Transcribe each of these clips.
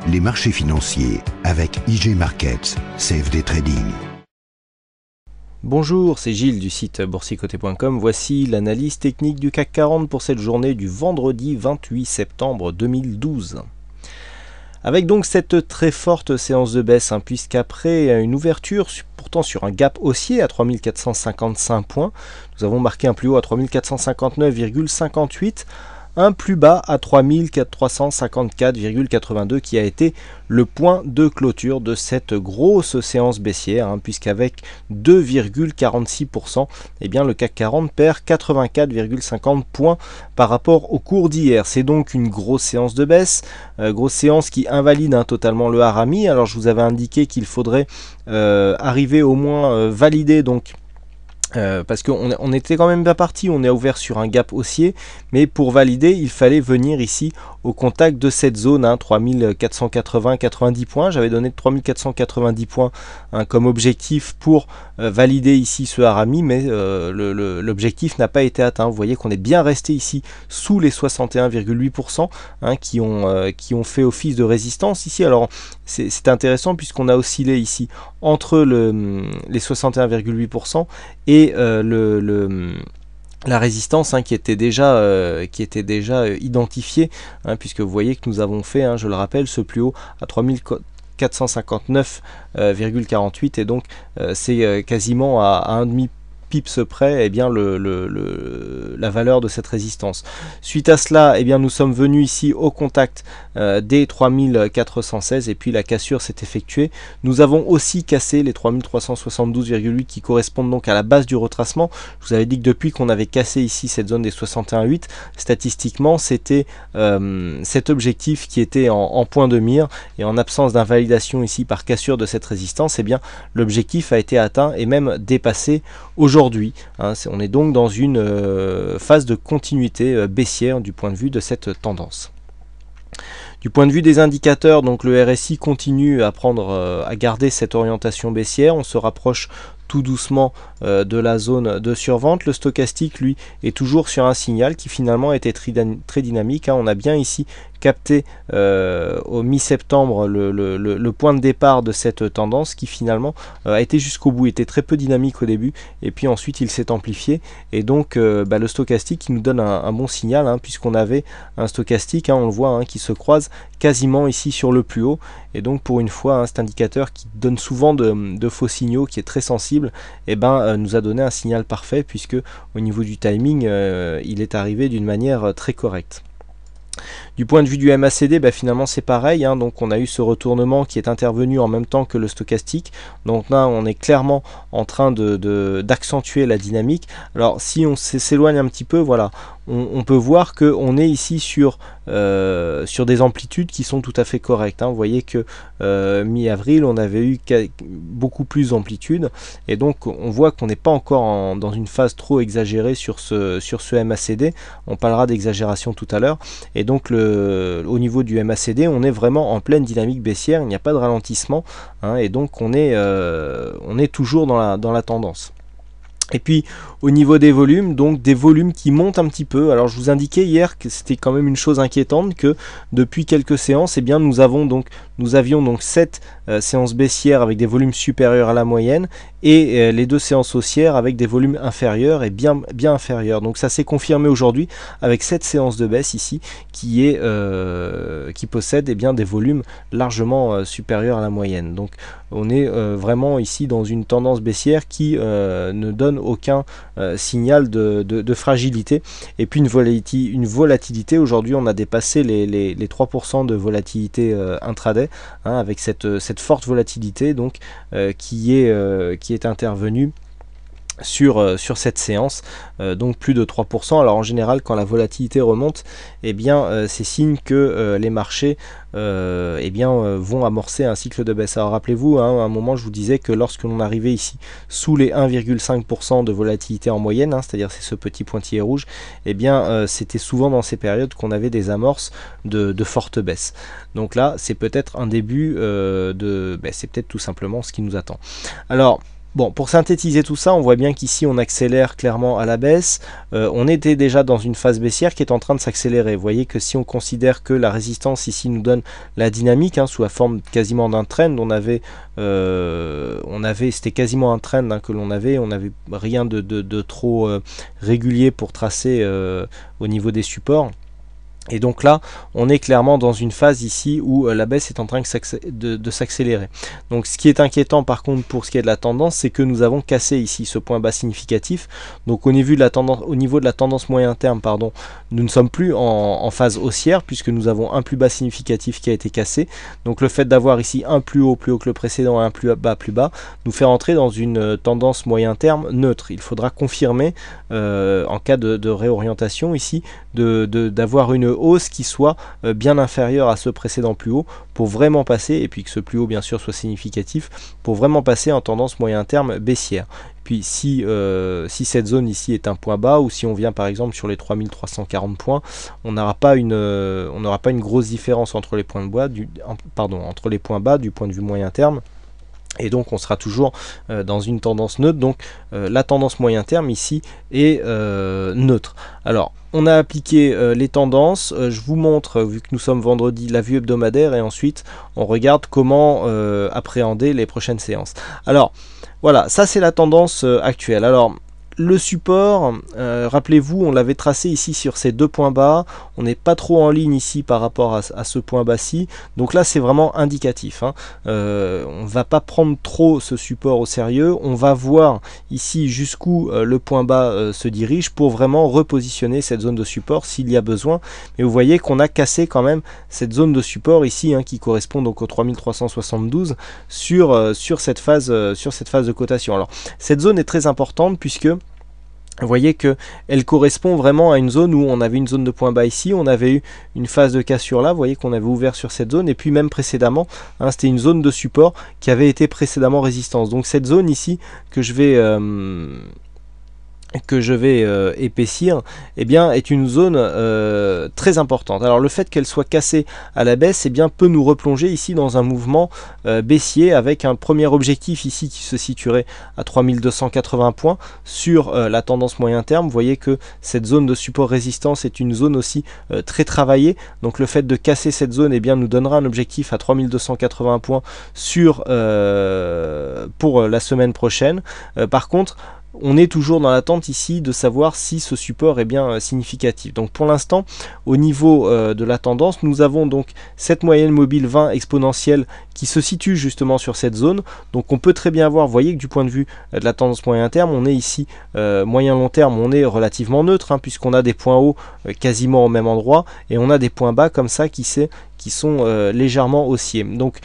les marchés financiers avec IG Markets, CFD Trading. Bonjour, c'est Gilles du site boursicoté.com. Voici l'analyse technique du CAC 40 pour cette journée du vendredi 28 septembre 2012. Avec donc cette très forte séance de baisse, puisqu'après une ouverture pourtant sur un gap haussier à 3455 points, nous avons marqué un plus haut à 3459,58, un plus bas à 3354,82 qui a été le point de clôture de cette grosse séance baissière, puisqu'avec 2,46%, le CAC 40 perd 84,50 points par rapport au cours d'hier. C'est donc une grosse séance de baisse, grosse séance qui invalide totalement le harami. Alors je vous avais indiqué qu'il faudrait arriver au moins valider donc parce qu'on était quand même bien parti, on est ouvert sur un gap haussier, mais pour valider, il fallait venir ici au contact de cette zone, 3480-90 points. J'avais donné 3490 points comme objectif pour valider ici ce harami, mais l'objectif n'a pas été atteint. Vous voyez qu'on est bien resté ici sous les 61,8% qui ont fait office de résistance ici. Alors c'est intéressant puisqu'on a oscillé ici entre les 61,8% et la résistance qui était déjà identifiée, puisque vous voyez que nous avons fait, je le rappelle, ce plus haut à 3459,48 et donc c'est quasiment à un demi pips près la valeur de cette résistance. Suite à cela, nous sommes venus ici au contact des 3416 et puis la cassure s'est effectuée. Nous avons aussi cassé les 3372,8 qui correspondent donc à la base du retracement. Je vous avais dit que depuis qu'on avait cassé ici cette zone des 61,8, statistiquement c'était cet objectif qui était en point de mire, et en absence d'invalidation ici par cassure de cette résistance, l'objectif a été atteint et même dépassé aujourd'hui. On est donc dans une phase de continuité baissière du point de vue de cette tendance. Du point de vue des indicateurs, donc le RSI continue à garder cette orientation baissière. On se rapproche tout doucement de la zone de survente. Le stochastique, lui, est toujours sur un signal qui finalement était très dynamique. On a bien ici capté au mi-septembre le point de départ de cette tendance qui finalement a été jusqu'au bout, était très peu dynamique au début et puis ensuite il s'est amplifié, et donc le stochastique qui nous donne un bon signal, puisqu'on avait un stochastique, on le voit, qui se croise quasiment ici sur le plus haut, et donc pour une fois cet indicateur qui donne souvent de faux signaux, qui est très sensible, nous a donné un signal parfait, puisque au niveau du timing il est arrivé d'une manière très correcte. Du point de vue du MACD, finalement c'est pareil, donc on a eu ce retournement qui est intervenu en même temps que le stochastique, donc là on est clairement en train d'accentuer la dynamique. Alors si on s'éloigne un petit peu, voilà, on peut voir qu'on est ici sur des amplitudes qui sont tout à fait correctes. Vous voyez que mi-avril on avait eu beaucoup plus d'amplitude, et donc on voit qu'on n'est pas encore dans une phase trop exagérée sur ce MACD. On parlera d'exagération tout à l'heure, et donc au niveau du MACD on est vraiment en pleine dynamique baissière, il n'y a pas de ralentissement, et donc on est toujours dans la tendance. Et puis au niveau des volumes, donc des volumes qui montent un petit peu. Alors je vous indiquais hier que c'était quand même une chose inquiétante, que depuis quelques séances, nous avions donc 7 séances baissières avec des volumes supérieurs à la moyenne, et les 2 séances haussières avec des volumes inférieurs et bien inférieurs. Donc ça s'est confirmé aujourd'hui avec cette séance de baisse ici qui possède des volumes largement supérieurs à la moyenne. Donc on est vraiment ici dans une tendance baissière qui ne donne aucun signal de fragilité, et puis une volatilité. Aujourd'hui on a dépassé les 3% de volatilité intraday, avec cette forte volatilité donc qui est intervenue sur cette séance, donc plus de 3%. Alors en général quand la volatilité remonte, c'est signe que les marchés vont amorcer un cycle de baisse. Alors rappelez-vous, à un moment je vous disais que lorsque l'on arrivait ici sous les 1,5% de volatilité en moyenne, c'est-à-dire c'est ce petit pointillé rouge, c'était souvent dans ces périodes qu'on avait des amorces de fortes baisses. Donc là c'est peut-être un début c'est peut-être tout simplement ce qui nous attend. Alors Bon, pour synthétiser tout ça, on voit bien qu'ici on accélère clairement à la baisse. On était déjà dans une phase baissière qui est en train de s'accélérer. Vous voyez que si on considère que la résistance ici nous donne la dynamique, sous la forme quasiment d'un trend, c'était quasiment un trend que l'on avait. On n'avait rien de trop régulier pour tracer au niveau des supports. Et donc là, on est clairement dans une phase ici où la baisse est en train de s'accélérer. Donc ce qui est inquiétant par contre pour ce qui est de la tendance, c'est que nous avons cassé ici ce point bas significatif. Donc au niveau de la tendance moyen terme, pardon, nous ne sommes plus en phase haussière puisque nous avons un plus bas significatif qui a été cassé. Donc le fait d'avoir ici un plus haut que le précédent et un plus bas, nous fait rentrer dans une tendance moyen terme neutre. Il faudra confirmer en cas de réorientation ici d'avoir une hausse qui soit bien inférieure à ce précédent plus haut pour vraiment passer, et puis que ce plus haut bien sûr soit significatif, pour vraiment passer en tendance moyen terme baissière. Puis si cette zone ici est un point bas, ou si on vient par exemple sur les 3340 points, on n'aura pas une grosse différence entre les points bas du point de vue moyen terme. Et donc on sera toujours dans une tendance neutre. Donc la tendance moyen terme ici est neutre. Alors on a appliqué les tendances, je vous montre, vu que nous sommes vendredi, la vue hebdomadaire, et ensuite on regarde comment appréhender les prochaines séances. Alors voilà, ça c'est la tendance actuelle. Alors le support, rappelez-vous, on l'avait tracé ici sur ces deux points bas. On n'est pas trop en ligne ici par rapport à ce point bas-ci. Donc là, c'est vraiment indicatif. On ne va pas prendre trop ce support au sérieux. On va voir ici jusqu'où le point bas se dirige pour vraiment repositionner cette zone de support s'il y a besoin. Mais vous voyez qu'on a cassé quand même cette zone de support ici, qui correspond donc aux 3372 sur cette phase de cotation. Alors, cette zone est très importante puisque vous voyez qu'elle correspond vraiment à une zone où on avait une zone de point bas ici, on avait eu une phase de cassure là, vous voyez qu'on avait ouvert sur cette zone, et puis même précédemment, c'était une zone de support qui avait été précédemment résistance. Donc cette zone ici que je vais épaissir, eh bien, est une zone très importante. Alors le fait qu'elle soit cassée à la baisse, eh bien, peut nous replonger ici dans un mouvement baissier, avec un premier objectif ici qui se situerait à 3280 points sur la tendance moyen terme. Vous voyez que cette zone de support résistance est une zone aussi très travaillée. Donc le fait de casser cette zone, eh bien, nous donnera un objectif à 3280 points pour la semaine prochaine. Par contre, on est toujours dans l'attente ici de savoir si ce support est bien significatif. Donc pour l'instant, au niveau de la tendance, nous avons donc cette moyenne mobile 20 exponentielle qui se situe justement sur cette zone. Donc on peut très bien voir, vous voyez que du point de vue de la tendance moyen terme, on est ici moyen long terme, on est relativement neutre, puisqu'on a des points hauts quasiment au même endroit, et on a des points bas comme ça qui sont légèrement haussiers. Donc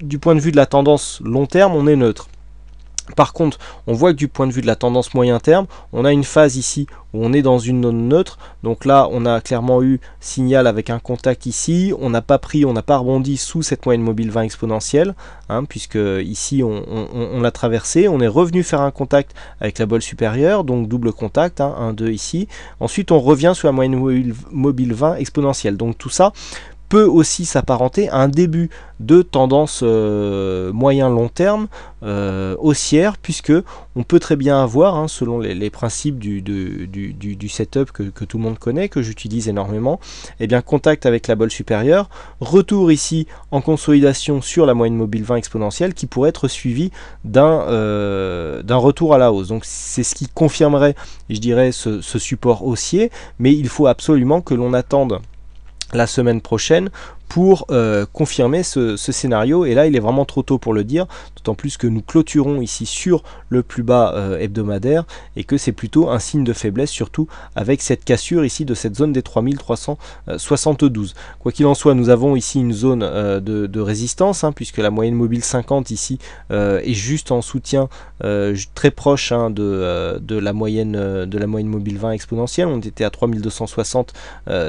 du point de vue de la tendance long terme, on est neutre. Par contre, on voit que du point de vue de la tendance moyen terme, on a une phase ici où on est dans une zone neutre. Donc là, on a clairement eu signal avec un contact ici. On n'a pas rebondi sous cette moyenne mobile 20 exponentielle, puisque ici, on l'a traversé. On est revenu faire un contact avec la bolle supérieure, donc double contact, 1, 2 ici. Ensuite, on revient sur la moyenne mobile 20 exponentielle. Donc tout ça peut aussi s'apparenter à un début de tendance moyen-long terme haussière, puisque on peut très bien avoir, selon les principes du setup que tout le monde connaît, que j'utilise énormément, et bien contact avec la bolle supérieure, retour ici en consolidation sur la moyenne mobile 20 exponentielle, qui pourrait être suivi d'un retour à la hausse. Donc c'est ce qui confirmerait, je dirais, ce support haussier, mais il faut absolument que l'on attende la semaine prochaine pour confirmer ce scénario, et là il est vraiment trop tôt pour le dire, d'autant plus que nous clôturons ici sur le plus bas hebdomadaire, et que c'est plutôt un signe de faiblesse, surtout avec cette cassure ici de cette zone des 3372. Quoi qu'il en soit, nous avons ici une zone de résistance, puisque la moyenne mobile 50 ici est juste en soutien, très proche de la moyenne mobile 20 exponentielle. On était à 3260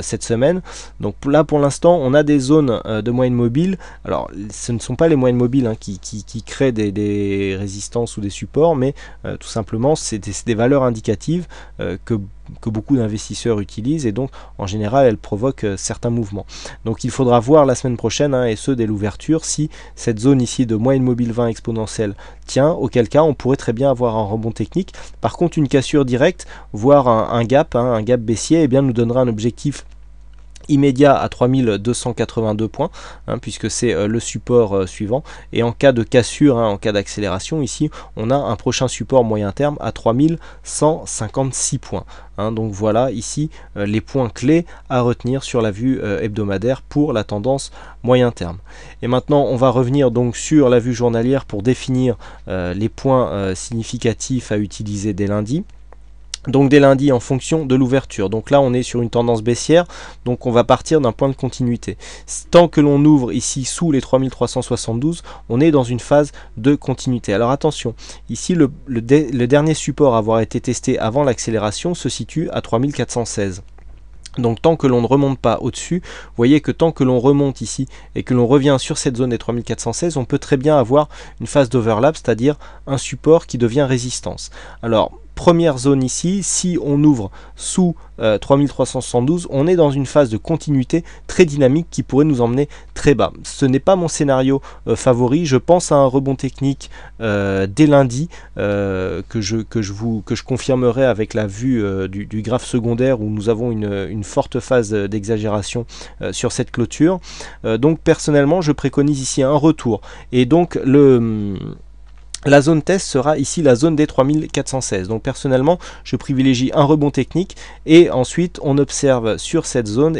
cette semaine. Donc là pour l'instant on a des zones de moyenne mobile, alors ce ne sont pas les moyennes mobiles qui créent des résistances ou des supports, mais tout simplement c'est des valeurs indicatives que beaucoup d'investisseurs utilisent, et donc en général elles provoquent certains mouvements. Donc il faudra voir la semaine prochaine, et ce dès l'ouverture, si cette zone ici de moyenne mobile 20 exponentielle tient, auquel cas on pourrait très bien avoir un rebond technique. Par contre une cassure directe, voire un gap baissier, eh bien, nous donnera un objectif immédiat à 3282 points, puisque c'est le support suivant, et en cas de cassure, en cas d'accélération, ici on a un prochain support moyen terme à 3156 points. Donc voilà ici les points clés à retenir sur la vue hebdomadaire pour la tendance moyen terme. Et maintenant on va revenir donc sur la vue journalière pour définir les points significatifs à utiliser dès lundi. Donc dès lundi en fonction de l'ouverture. Donc là on est sur une tendance baissière, donc on va partir d'un point de continuité. Tant que l'on ouvre ici sous les 3372, on est dans une phase de continuité. Alors attention, ici le dernier support à avoir été testé avant l'accélération se situe à 3416. Donc tant que l'on ne remonte pas au-dessus, vous voyez que tant que l'on remonte ici et que l'on revient sur cette zone des 3416, on peut très bien avoir une phase d'overlap, c'est-à-dire un support qui devient résistance. Alors première zone ici, si on ouvre sous 3372, on est dans une phase de continuité très dynamique qui pourrait nous emmener très bas. Ce n'est pas mon scénario favori, je pense à un rebond technique dès lundi que je confirmerai avec la vue du graphe secondaire où nous avons une forte phase d'exagération sur cette clôture. Donc personnellement je préconise ici un retour, et donc la zone test sera ici la zone des 3416. Donc personnellement, je privilégie un rebond technique, et ensuite on observe sur cette zone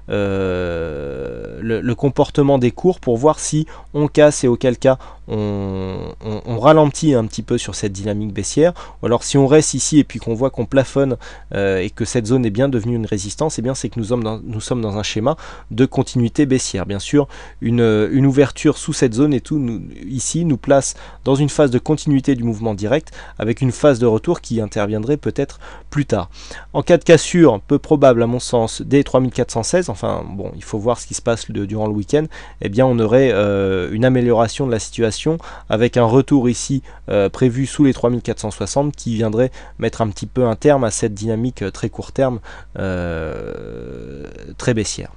le comportement des cours pour voir si on casse, et auquel cas on ralentit un petit peu sur cette dynamique baissière, ou alors si on reste ici et puis qu'on voit qu'on plafonne et que cette zone est bien devenue une résistance, et bien c'est que nous sommes dans un schéma de continuité baissière. Bien sûr, une ouverture sous cette zone et tout ici nous place dans une phase de continuité du mouvement direct, avec une phase de retour qui interviendrait peut-être plus tard. En cas de cassure, peu probable à mon sens, des 3416, enfin bon, il faut voir ce qui se passe durant le week-end, eh bien on aurait une amélioration de la situation avec un retour ici prévu sous les 3460 qui viendrait mettre un petit peu un terme à cette dynamique très court terme très baissière.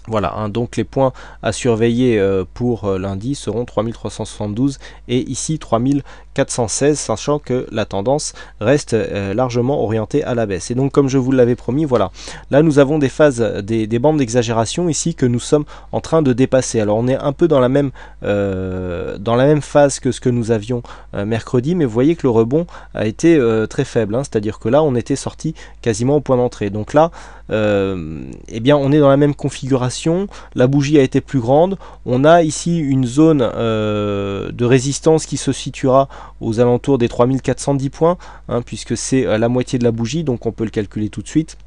Voilà, donc les points à surveiller pour lundi seront 3372 et ici 3416, sachant que la tendance reste largement orientée à la baisse. Et donc comme je vous l'avais promis, voilà, là nous avons des phases, des bandes d'exagération ici que nous sommes en train de dépasser. Alors on est un peu dans la même phase que ce que nous avions mercredi, mais vous voyez que le rebond a été très faible, c'est-à-dire que là on était sorti quasiment au point d'entrée. Donc là, eh bien on est dans la même configuration. La bougie a été plus grande, on a ici une zone de résistance qui se situera aux alentours des 3410 points, puisque c'est la moitié de la bougie, donc on peut le calculer tout de suite.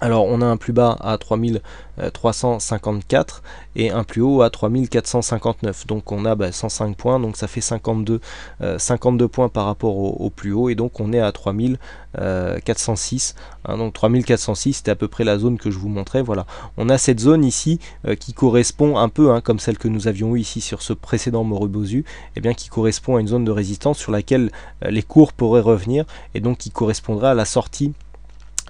Alors on a un plus bas à 3354 et un plus haut à 3459, donc on a 105 points, donc ça fait 52 points par rapport au plus haut, et donc on est à 3406, donc 3406 c'était à peu près la zone que je vous montrais. Voilà, on a cette zone ici qui correspond un peu comme celle que nous avions eu ici sur ce précédent Morobozu, et bien qui correspond à une zone de résistance sur laquelle les cours pourraient revenir, et donc qui correspondra à la sortie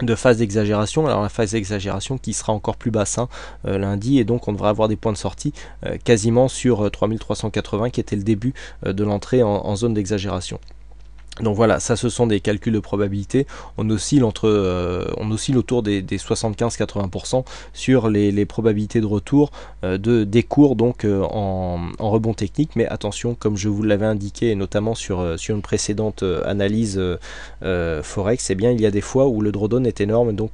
de phase d'exagération. Alors la phase d'exagération qui sera encore plus basse lundi, et donc on devrait avoir des points de sortie quasiment sur 3380 qui était le début de l'entrée en zone d'exagération. Donc voilà, ça ce sont des calculs de probabilité. On oscille autour des 75-80% sur les probabilités de retour des cours donc en rebond technique. Mais attention, comme je vous l'avais indiqué, et notamment sur une précédente analyse Forex, eh bien il y a des fois où le drawdown est énorme, donc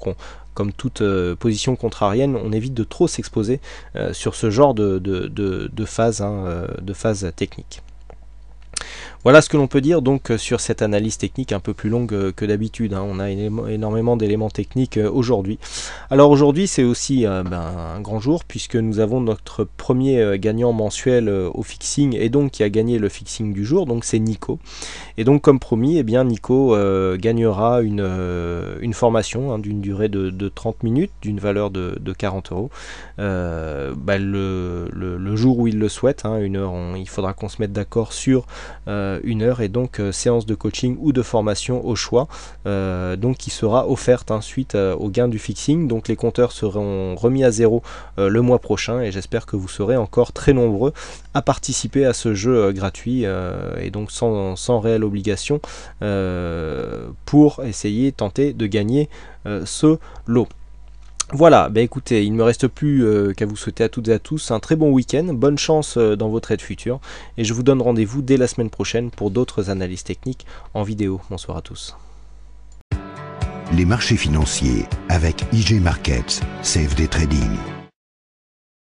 comme toute position contrarienne, on évite de trop s'exposer sur ce genre de phase technique. Voilà ce que l'on peut dire donc sur cette analyse technique un peu plus longue que d'habitude, hein. On a énormément d'éléments techniques aujourd'hui. Alors aujourd'hui c'est aussi un grand jour puisque nous avons notre premier gagnant mensuel au fixing et donc qui a gagné le fixing du jour, donc c'est Nico. Et donc comme promis, eh bien Nico gagnera une formation d'une durée de 30 minutes, d'une valeur de 40 euros. Le jour où il le souhaite, hein, une heure, il faudra qu'on se mette d'accord sur une heure et donc séance de coaching ou de formation au choix, donc qui sera offerte suite au gain du fixing. Donc les compteurs seront remis à zéro le mois prochain et j'espère que vous serez encore très nombreux à participer à ce jeu gratuit et donc sans réelle obligation pour essayer tenter de gagner ce lot. Voilà, écoutez, il ne me reste plus qu'à vous souhaiter à toutes et à tous un très bon week-end, bonne chance dans vos trades futurs, et je vous donne rendez-vous dès la semaine prochaine pour d'autres analyses techniques en vidéo. Bonsoir à tous. Les marchés financiers avec IJ Markets, CFD Trading.